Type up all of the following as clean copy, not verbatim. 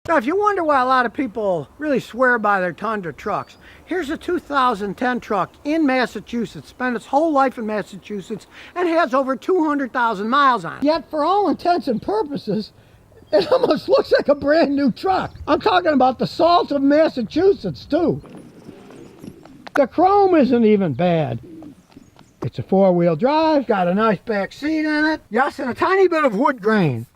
Now, if you wonder why a lot of people really swear by their Tundra trucks, here's a 2010 truck in Massachusetts, spent its whole life in Massachusetts, and has over 200,000 miles on it. Yet, for all intents and purposes, it almost looks like a brand new truck. I'm talking about the salt of Massachusetts, too. The chrome isn't even bad. It's a four-wheel drive, got a nice back seat in it. Yes, and a tiny bit of wood grain.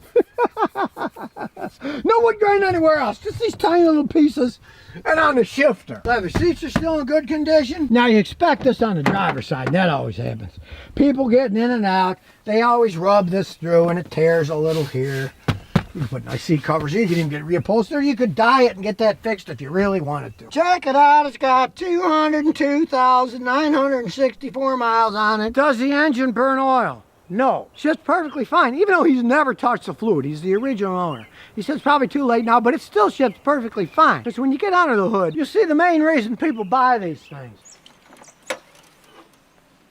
No wood grain anywhere else, just these tiny little pieces and on the shifter. Leather seats are still in good condition. Now you expect this on the driver's side, that always happens. People getting in and out, they always rub this through and it tears a little here. You can put nice seat covers in, you can even get reupholstered, you could dye it and get that fixed if you really wanted to. Check it out, it's got 202,964 miles on it. Does the engine burn oil? No, ships perfectly fine, even though he's never touched the fluid. He's the original owner. He says it's probably too late now, but it still ships perfectly fine. Because when you get under the hood, you see the main reason people buy these things.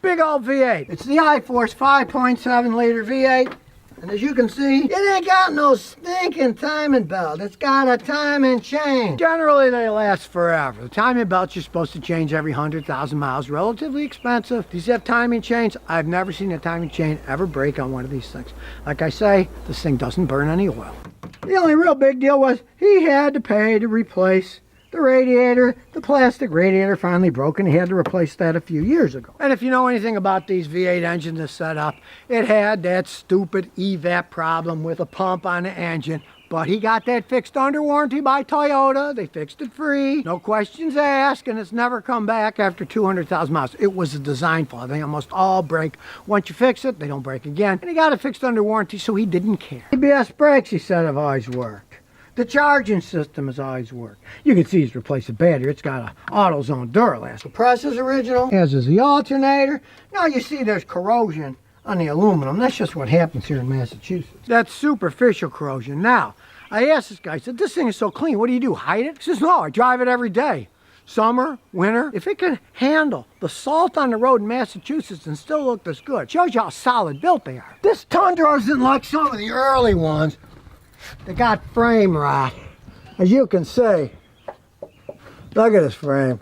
Big old V8. It's the iForce 5.7 liter V8. And as you can see, it ain't got no stinking timing belt. It's got a timing chain. Generally, they last forever. The timing belts you're supposed to change every 100,000 miles. Relatively expensive. These have timing chains. I've never seen a timing chain ever break on one of these things. Like I say, this thing doesn't burn any oil. The only real big deal was he had to pay to replace the radiator. The plastic radiator finally broke and he had to replace that a few years ago. And if you know anything about these V8 engines that's set up, it had that stupid evap problem with a pump on the engine, but he got that fixed under warranty by Toyota. They fixed it free, no questions asked, and it's never come back after 200,000 miles. It was a design flaw. They almost all break. Once you fix it, they don't break again. And he got it fixed under warranty, so he didn't care. ABS brakes, he said, have always worked. The charging system has always worked. You can see he's replaced the battery. It's got an AutoZone Duralast. The press is original, as is the alternator. Now you see there's corrosion on the aluminum. That's just what happens here in Massachusetts. That's superficial corrosion. Now, I asked this guy, I said, this thing is so clean, what do you do, hide it? He says, no, I drive it every day. Summer, winter. If it can handle the salt on the road in Massachusetts and still look this good, shows you how solid built they are. This Tundra isn't like some of the early ones. They got frame rot, as you can see. Look at this frame.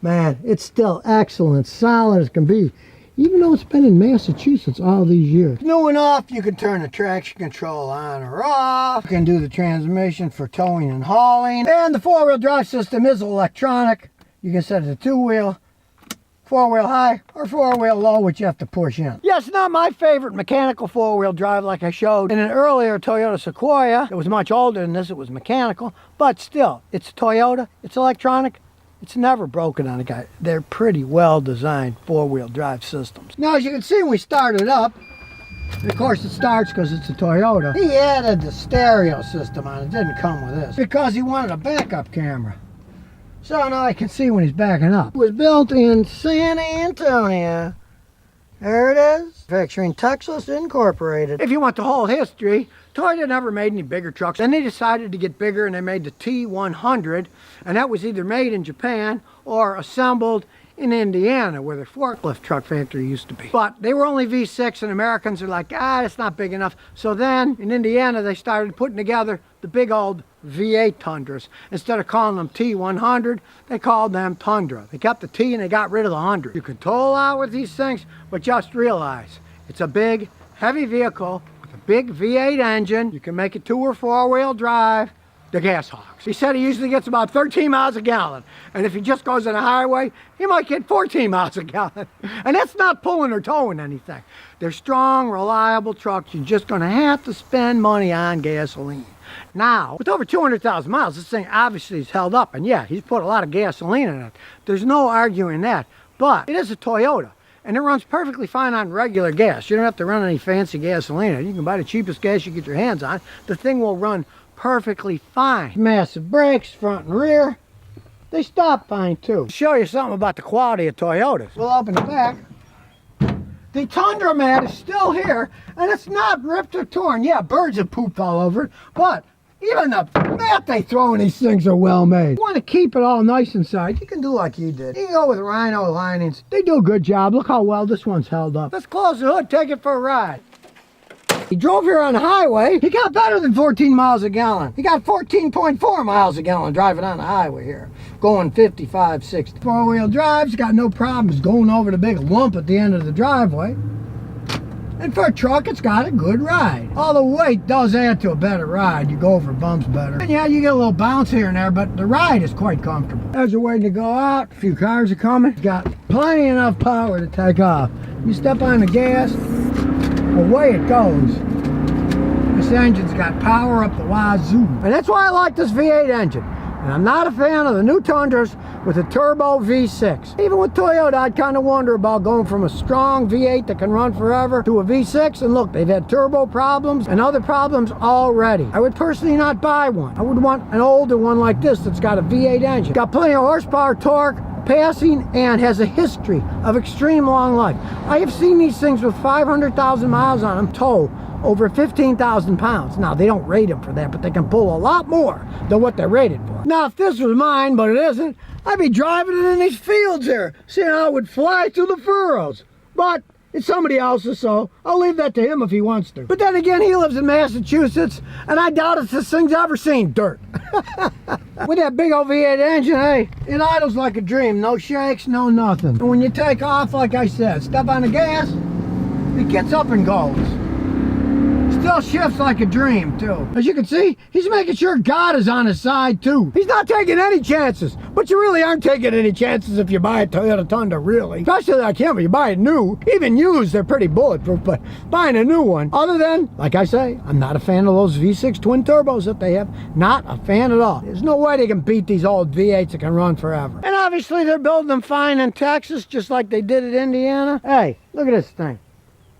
Man, it's still excellent, solid as can be, even though it's been in Massachusetts all these years. New enough, you can turn the traction control on or off. You can do the transmission for towing and hauling. And the four-wheel drive system is electronic. You can set it to two-wheel, four-wheel high, or four-wheel low, which you have to push in. Yes, not my favorite mechanical four-wheel drive like I showed in an earlier Toyota Sequoia. It was much older than this, it was mechanical, but still, it's a Toyota, it's electronic, it's never broken on a guy. They're pretty well-designed four-wheel drive systems. Now, as you can see, when we start it up, and of course it starts because it's a Toyota. He added the stereo system on it, didn't come with this, because he wanted a backup camera. So now I can see when he's backing up. It was built in San Antonio. There it is. Manufacturing Texas Incorporated. If you want the whole history, Toyota never made any bigger trucks. Then they decided to get bigger and they made the T100. And that was either made in Japan or assembled in Indiana, where the forklift truck factory used to be. But they were only V6 and Americans are like, it's not big enough. So then in Indiana, they started putting together the big old V8 Tundras. Instead of calling them T100, they called them Tundra. They kept the T and they got rid of the 100. You can tow a lot with these things, but just realize it's a big, heavy vehicle with a big V8 engine. You can make it 2- or 4-wheel drive. The gas hogs. He said he usually gets about 13 miles a gallon. And if he just goes on a highway, he might get 14 miles a gallon. And that's not pulling or towing anything. They're strong, reliable trucks. You're just going to have to spend money on gasoline. Now, with over 200,000 miles, this thing obviously is held up. And yeah, he's put a lot of gasoline in it. There's no arguing that. But it is a Toyota. And it runs perfectly fine on regular gas. You don't have to run any fancy gasoline. You can buy the cheapest gas you get your hands on. The thing will run perfectly fine. Massive brakes, front and rear. They stop fine too. To show you something about the quality of Toyotas, we'll open the back. The Tundra mat is still here, and it's not ripped or torn. Yeah, birds have pooped all over it, but even the mat they throw in these things are well made. If you want to keep it all nice inside, you can do like he did. You can go with rhino linings. They do a good job. Look how well this one's held up. Let's close the hood, take it for a ride. He drove here on the highway. He got better than 14 miles a gallon. He got 14.4 miles a gallon driving on the highway here, going 55, 60. Four-wheel drive's got no problems going over the big lump at the end of the driveway. And for a truck, it's got a good ride. All the weight does add to a better ride. You go over bumps better. And yeah, you get a little bounce here and there, but the ride is quite comfortable. As you're waiting to go out, a few cars are coming. It's got plenty enough power to take off. You step on the gas, away it goes. This engine's got power up the wazoo. And that's why I like this V8 engine. And I'm not a fan of the new Tundras with a turbo V6. Even with Toyota, I'd kind of wonder about going from a strong V8 that can run forever to a V6. And look, they've had turbo problems and other problems already. I would personally not buy one. I would want an older one like this that's got a V8 engine. Got plenty of horsepower, torque, passing, and has a history of extreme long life. I have seen these things with 500,000 miles on them tow over 15,000 pounds. Now, they don't rate them for that, but they can pull a lot more than what they're rated for. Now, if this was mine, but it isn't, I'd be driving it in these fields here, seeing how it would fly through the furrows. But it's somebody else's, so I'll leave that to him if he wants to. But then again, he lives in Massachusetts, and I doubt if this thing's ever seen dirt. With that big old V8 engine, hey, it idles like a dream. No shakes, no nothing. And when you take off, like I said, step on the gas, it gets up and goes. Still shifts like a dream, too. As you can see, he's making sure God is on his side, too. He's not taking any chances. But you really aren't taking any chances if you buy a Toyota Tundra, really. Especially like him, if you buy it new. Even used, they're pretty bulletproof, but buying a new one. Other than, like I say, I'm not a fan of those V6 twin turbos that they have. Not a fan at all. There's no way they can beat these old V8s that can run forever. And obviously, they're building them fine in Texas, just like they did at Indiana. Hey, look at this thing.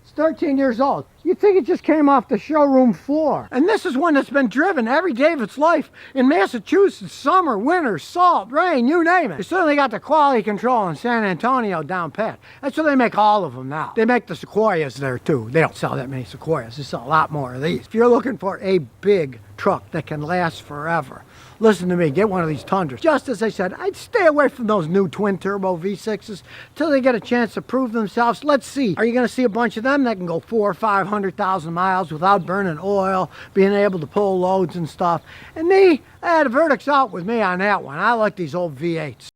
It's 13 years old. You'd think it just came off the showroom floor. And this is one that's been driven every day of its life in Massachusetts, summer, winter, salt, rain, you name it. They certainly got the quality control in San Antonio down pat. That's where they make all of them now. They make the Sequoias there too. They don't sell that many Sequoias. They sell a lot more of these. If you're looking for a big truck that can last forever, listen to me, get one of these Tundras. Just as I said, I'd stay away from those new twin turbo V6s till they get a chance to prove themselves. Let's see. Are you going to see a bunch of them that can go 400,000 or 500,000 miles without burning oil, being able to pull loads and stuff? And me, the verdict's out with me on that one. I like these old V8s.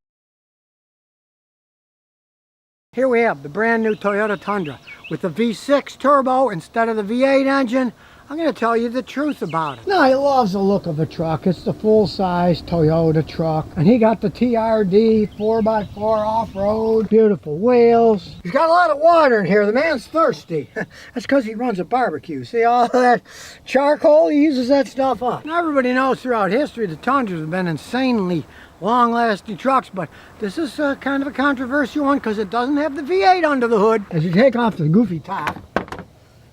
Here we have the brand new Toyota Tundra with the V6 turbo instead of the V8 engine. I'm going to tell you the truth about it. Now, he loves the look of the truck. It's the full-size Toyota truck. And he got the TRD 4x4 off-road. Beautiful wheels. He's got a lot of water in here. The man's thirsty. That's because he runs a barbecue. See all that charcoal? He uses that stuff up. Now, everybody knows throughout history the Tundras have been insanely long-lasting trucks, but this is kind of a controversial one because it doesn't have the V8 under the hood. As you take off the goofy top,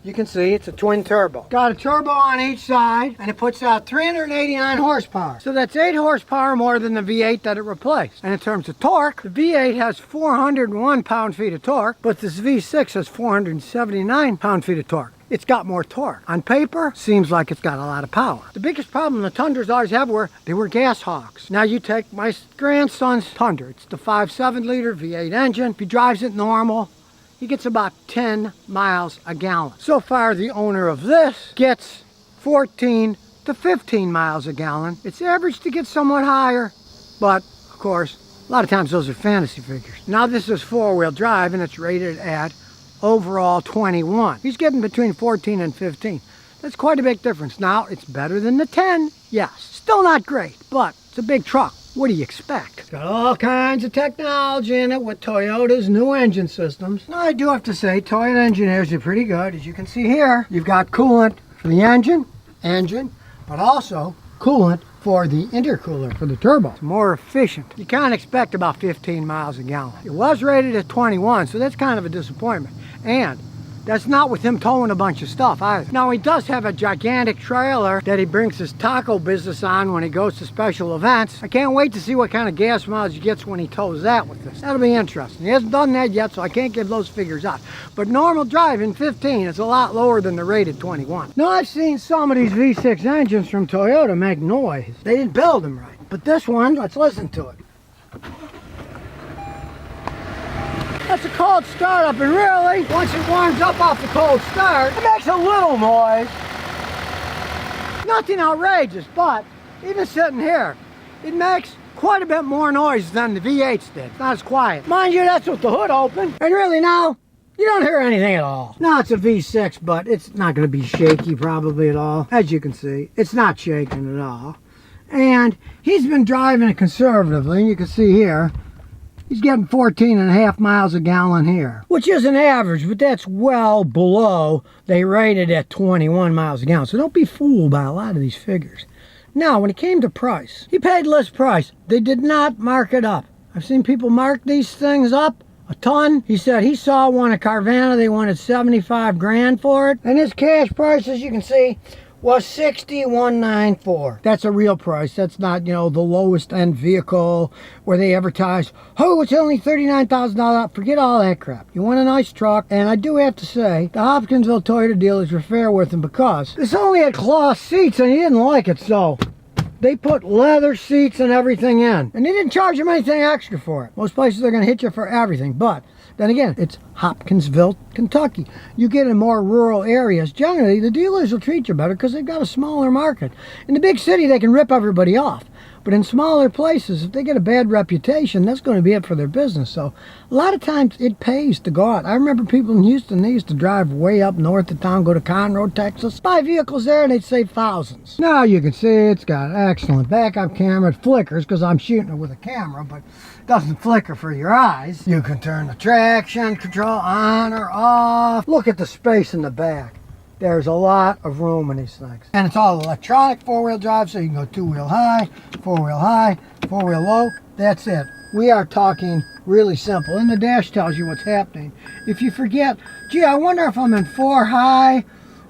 you can see it's a twin turbo. Got a turbo on each side, and it puts out 389 horsepower. So that's 8 horsepower more than the V8 that it replaced. And in terms of torque, the V8 has 401 pound-feet of torque, but this V6 has 479 pound-feet of torque. It's got more torque. On paper, seems like it's got a lot of power. The biggest problem the Tundras always have were they were gas hogs. Now you take my grandson's Tundra. It's the 5.7 liter V8 engine. If he drives it normal, he gets about 10 miles a gallon. So far, the owner of this gets 14 to 15 miles a gallon. It's averaged to get somewhat higher, but of course, a lot of times those are fantasy figures. Now this is four-wheel drive and it's rated at overall 21. He's getting between 14 and 15. That's quite a big difference. Now, it's better than the 10, yes. Still not great, but it's a big truck. What do you expect? It's got all kinds of technology in it with Toyota's new engine systems. Now, I do have to say, Toyota engineers are pretty good. As you can see here, you've got coolant for the engine, but also coolant for the intercooler for the turbo. It's more efficient. You can't expect about 15 miles a gallon. It was rated at 21, so that's kind of a disappointment. And that's not with him towing a bunch of stuff either. Now, he does have a gigantic trailer that he brings his taco business on when he goes to special events. I can't wait to see what kind of gas mileage he gets when he tows that with this. That'll be interesting. He hasn't done that yet, so I can't give those figures out. But normal driving, 15 is a lot lower than the rated 21. Now, I've seen some of these V6 engines from Toyota make noise. They didn't build them right. But this one, let's listen to it. That's a cold startup, and really, once it warms up off the cold start, it makes a little noise. Nothing outrageous, but even sitting here, it makes quite a bit more noise than the V8s did. It's not as quiet. Mind you, that's with the hood open, and really now, you don't hear anything at all. Now it's a V6, but it's not going to be shaky probably at all. As you can see, it's not shaking at all. And he's been driving it conservatively, and you can see here, he's getting 14.5 miles a gallon here, which isn't average, but that's well below. They rated at 21 miles a gallon. So don't be fooled by a lot of these figures. Now, when it came to price, he paid list price. They did not mark it up. I've seen people mark these things up a ton. He said he saw one at Carvana. They wanted 75 grand for it. And his cash price, as you can see, was $61,940. That's a real price. That's not, you know, the lowest end vehicle where they advertise, oh, it's only $39,000. Forget all that crap. You want a nice truck. And I do have to say, the Hopkinsville Toyota dealers were fair with him because this only had cloth seats and he didn't like it, so they put leather seats and everything in. And they didn't charge him anything extra for it. Most places are going to hit you for everything. But then again, it's Hopkinsville, Kentucky. You get in more rural areas, generally the dealers will treat you better because they've got a smaller market. In the big city, they can rip everybody off. But in smaller places, if they get a bad reputation, that's going to be it for their business. So a lot of times it pays to go out. I remember people in Houston, they used to drive way up north of town, go to Conroe, Texas, buy vehicles there, and they'd save thousands. Now you can see it's got excellent backup camera. It flickers because I'm shooting it with a camera, but it doesn't flicker for your eyes. You can turn the traction control on or off. Look at the space in the back. There's a lot of room in these things. And it's all electronic four-wheel drive, so you can go two-wheel high, four-wheel low. That's it. We are talking really simple. And the dash tells you what's happening. If you forget, gee, I wonder if I'm in four high,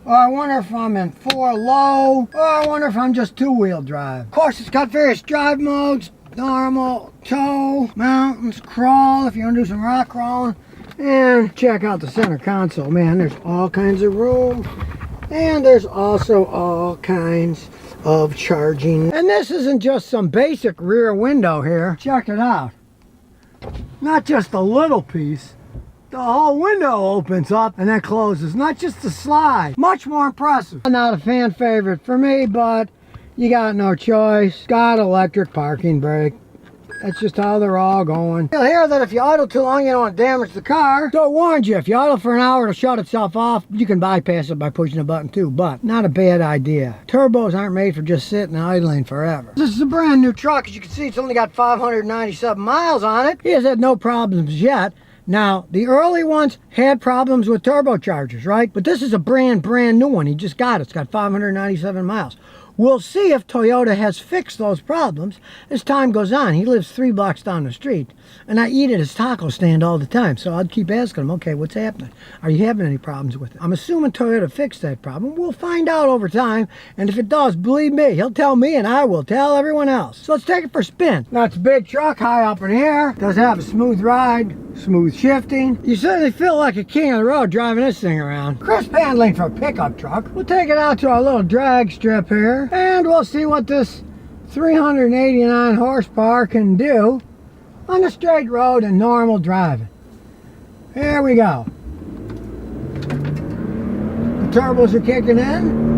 or I wonder if I'm in four low, or I wonder if I'm just two-wheel drive. Of course, it's got various drive modes, normal, tow, mountains, crawl, if you want to do some rock crawling. And check out the center console. Man, there's all kinds of room. And there's also all kinds of charging. And this isn't just some basic rear window here. Check it out. Not just a little piece. The whole window opens up and then closes. Not just a slide. Much more impressive. Not a fan favorite for me, but you got no choice. Got electric parking brake. That's just how they're all going. You'll hear that if you idle too long, you don't want to damage the car. So it warns you, if you idle for an hour, it'll shut itself off. You can bypass it by pushing a button too, but not a bad idea. Turbos aren't made for just sitting and idling forever. This is a brand new truck. As you can see, it's only got 597 miles on it. He has had no problems yet. Now, the early ones had problems with turbochargers, right? But this is a brand new one. He just got it. It's got 597 miles. We'll see if Toyota has fixed those problems as time goes on. He lives 3 blocks down the street, and I eat at his taco stand all the time, so I'd keep asking him, okay, what's happening? Are you having any problems with it? I'm assuming Toyota fixed that problem. We'll find out over time, and if it does, believe me, he'll tell me, and I will tell everyone else. So let's take it for a spin. Now, it's a big truck, high up in the air. Does have a smooth ride, smooth shifting. You certainly feel like a king of the road driving this thing around. Crisp handling for a pickup truck. We'll take it out to our little drag strip here. And we'll see what this 389 horsepower can do on a straight road and normal driving. Here we go. The turbos are kicking in.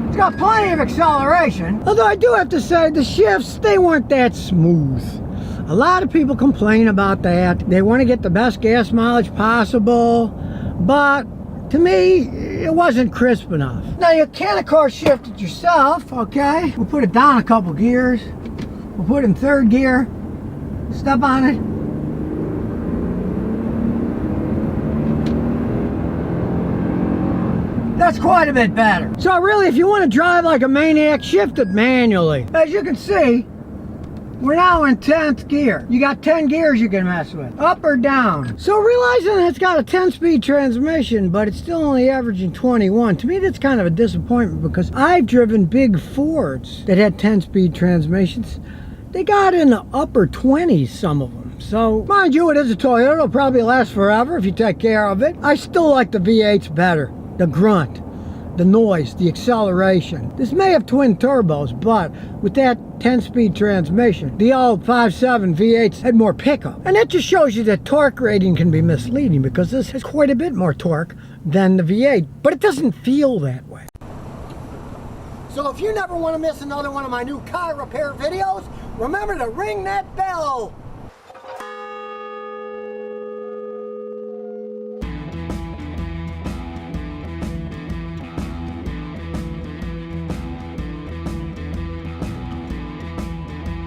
It's got plenty of acceleration. Although I do have to say the shifts, they weren't that smooth. A lot of people complain about that. They want to get the best gas mileage possible, but to me, it wasn't crisp enough. Now you can of course shift it yourself, okay? We'll put it down a couple gears. We'll put it in third gear. Step on it. That's quite a bit better. So really, if you want to drive like a maniac, shift it manually. As you can see, we're now in 10th gear. You got 10 gears you can mess with, up or down. So realizing it's got a 10-speed transmission, but it's still only averaging 21, to me that's kind of a disappointment because I've driven big Fords that had 10-speed transmissions. They got in the upper 20s, some of them. So, mind you, it is a Toyota. It'll probably last forever if you take care of it. I still like the V8s better, the grunt. the noise, the acceleration. This may have twin turbos, but with that 10-speed transmission, the old 5.7 V8s had more pickup. And that just shows you that torque rating can be misleading, because this has quite a bit more torque than the V8, but it doesn't feel that way. So if you never want to miss another one of my new car repair videos, remember to ring that bell.